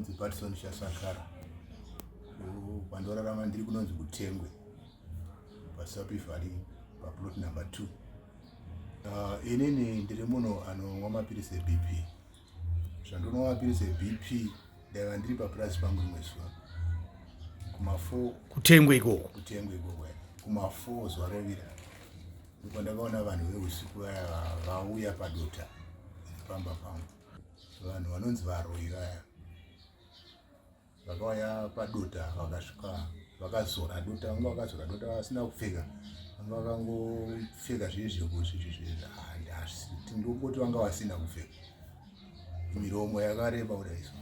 ndinonzi Patson Shasakara. Pandorarama ndiri kunonzi Kutengwe paSapi Valley paplot number 2. Inini ndiri munhu anomwa mapirisi eBP. Zvandinonwa mapirisi eBP ndaiva ndiri papurazi pangu rimwe zuva kuma4 Kutengwe ikoko kuma4 zuva rovira ndipo ndakaona vanhu veusiku vaya vauya padota pamba pangu, vanhu vanonzi varoi vaya vakauya padota vakasvika vakazora dota, vanga vakazora dota vasina kupfeka, vanga vakangopfeka ndingoti vanga vasina kupfeka, miromo yakareba kudaizwa.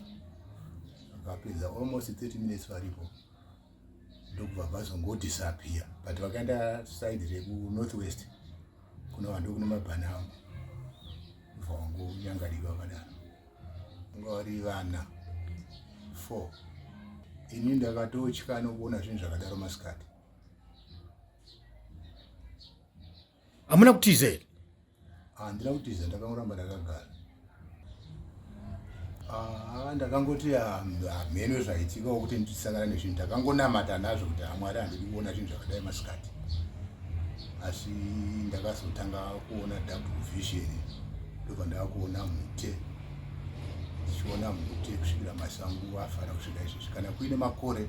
Vakapedza almost 30 minutes varipo ndokubva vazongodisappear, but vakaenda side rekunorthwest kuna vanhu kune mabhana angu bva vangonyangarika vakadaro. Vanga vari vana 4. Ini ndakatotya nokuona zvinhu zvakadaro masikati. Hamuna kutiza here? Handina kutiza, ndakangoramba ndakagara. Ndakangoti hamheno zvaitika kuti ndisangana nezvinhu, ndakangonamata nazvo kuti Mwari handidi kuona zvinhu zvakadai masikati. Asi ndakazotanga kuona double vision, ndobva ndavakuona mhute, ndichiona mhute kusvikira masango afara kusvika izvezvi. Kana kuine makore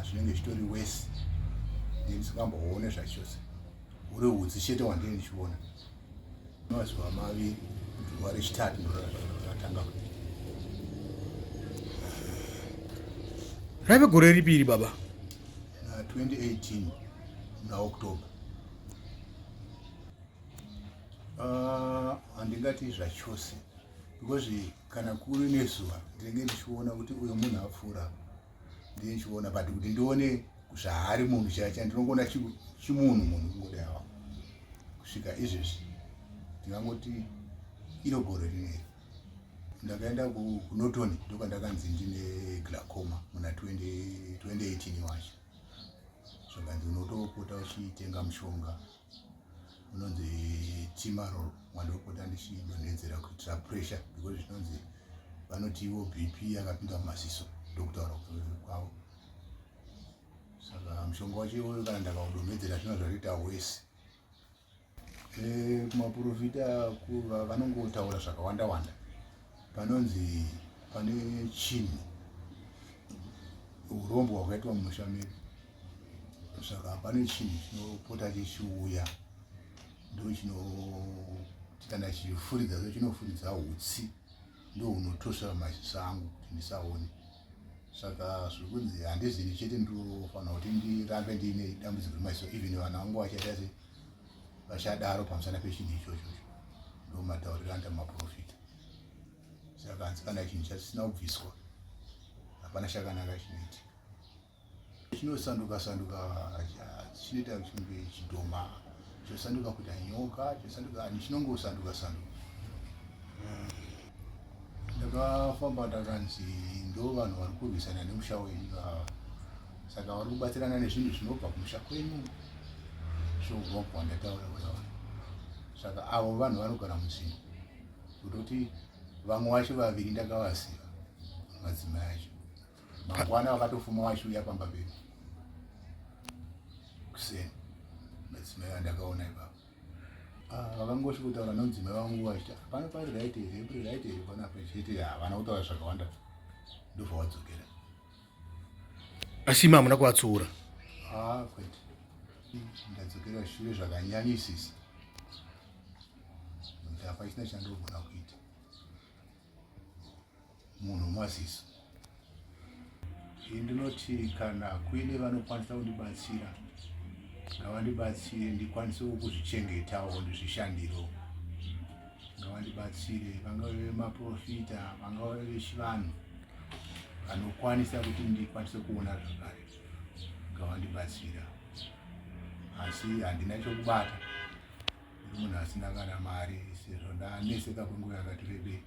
zvinenge zvitori wese, ndisingamboone zvachose. Uri hudzi chete wandiri ndichiona. Mazuva maviri zuva rechitatu ndokatanga kuti. Raive gore ripi iri baba? 2018 muna October. Handingati zvachose because kana kuri nezuva ndinenge ndichiona kuti uyu munhu apfuura, ndinenge ndichiona, but kuti ndione zvaari munhu chacha ndinongona chimunhu kungodawa. Kusvika izvezvi ndingangoti iro gore rineri. Ndakaenda kuNorton ndokandakanzi ndine glaucoma muna 2018 wacho. Zvakanzi unotopota uchitenga mushonga unonzi Timarol, wandopota ndichidonhedzera kuitira pressure, because zvinonzi vanoti ivo BP yakapinda mumaziso ndokutaura kwavo. Saka mushonga wacho iwoyo kana ndakaudonhedzera zvino zvatoita wese. Kumaprofita vanongotaura zvakawanda wanda. Panonzi pane chinhu urombo hwakaitwa mumusha medu, saka pane chinhu chinopota chichiuya ndo chinoti kana chichifuridza so chinofuridza hutsi, ndo hunotosva maziso angu kuti ndisaone. Saka zviri kunzi handizivi chete ndinofanira kuti ndirambe ndiine dambudziko remaziso, even vanhu vangu vachaita se vachadaro pamusana pechinhu ichocho. Ndo matauriro anda maprofita. Saka hanzi kana chinhu chisina kubviswa hapana chakanaka chinoita. Chinosanduka chinoita kunge chidhoma, chosanduka kuita nyoka, chosanduka chinongosanduka. Ndakafamba ndakanzi ndo vanhu vari kurwisana nemusha wenyu ava, saka vari kubatsirana nezvinhu zvinobva kumusha kwenyu. Zvobva ndataura kudaro. Saka avo vanhu vanogara muzingo, kutoti vamwe vacho vaviri ndakavaziva madzimai acho. Mangwana vakatofuma vachiuya pamba pedu kuseni, madzimai vandakaona ipapo. Vakangosvika kutaura nomudzimai vangu vachiti pano pari right here panapa chete, havana kutaura zvakawanda, ndobva vadzokera. Asi hamuna kuvatsuura? Kwete, ndadzokera shure zvakanyanyisisa, kuti hapachina chandogona kuita. Munhu maziso. Ndinoti kana kuine vanokwanisa kundibatsira, ngavandibatsire ndikwanisewo kuzvichengetawo ndizvishandiro. Ngavandibatsire, vangave maprofita, vangave vechivanhu vanokwanisa kuti ndikwanise kuona zvakare, ngavandibatsira. Asi handina chokubata, ndiri munhu asina kana mari, sezvo ndaneseka kwenguva yakati rebei.